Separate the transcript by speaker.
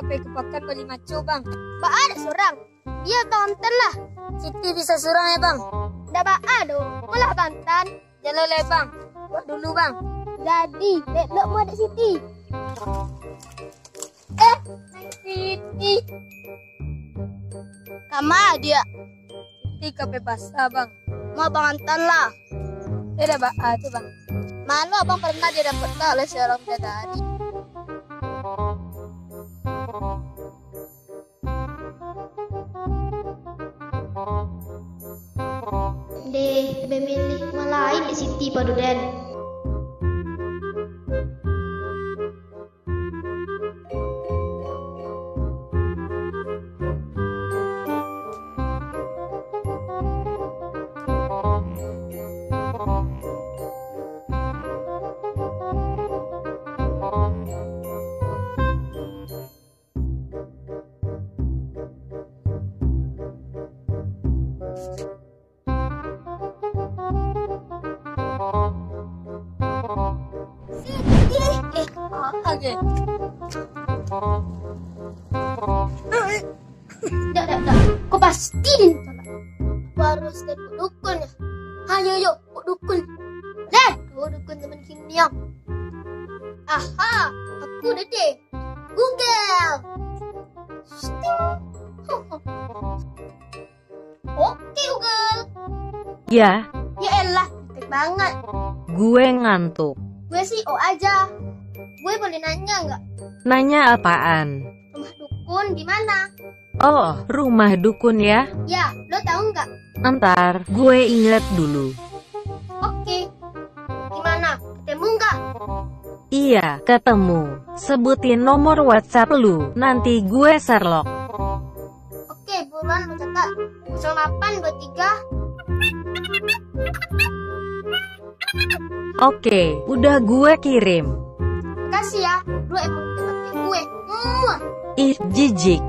Speaker 1: sampai kepakan beli maco bang.
Speaker 2: Ba ada seorang. Dia tonton lah.
Speaker 1: Siti bisa surang ya bang.
Speaker 2: Dah ba ada. Malah tonton.
Speaker 1: Jalan le bang. Buat dulu bang.
Speaker 2: Jadi, belok mau ada Siti.
Speaker 1: Siti.
Speaker 2: Kama dia.
Speaker 1: Siti kape basah bang.
Speaker 2: Mau bang Anton lah.
Speaker 1: Dia dah tuh bang.
Speaker 2: Malu abang pernah dia dapat tak oleh seorang bidadari. Deh, memilih malain di Siti Paduden.
Speaker 1: Oke.
Speaker 2: Dak. Kau pasti ditolak. Harus ke dukun ya. Ayo yuk, ke dukun. Lihat, dukun teman kimia. Aha, aku udah deh. Google. Oke Google.
Speaker 3: Ya,
Speaker 2: Ya elah, cantik banget.
Speaker 3: gue ngantuk.
Speaker 2: Gue sih aja. Gue boleh nanya nggak?
Speaker 3: Nanya apaan?
Speaker 2: Rumah dukun di mana?
Speaker 3: Oh, rumah dukun ya?
Speaker 2: Ya, lo tahu nggak?
Speaker 3: Ntar, gue inget dulu.
Speaker 2: Oke. Gimana? Ketemu nggak?
Speaker 3: Iya, ketemu. Sebutin nomor WhatsApp lu, nanti gue Sherlock.
Speaker 2: Oke, buruan lo catat. 0823.
Speaker 3: Oke, udah gue kirim.
Speaker 2: Makasih ya. Lo emang teman gue.
Speaker 3: Ih, jijik.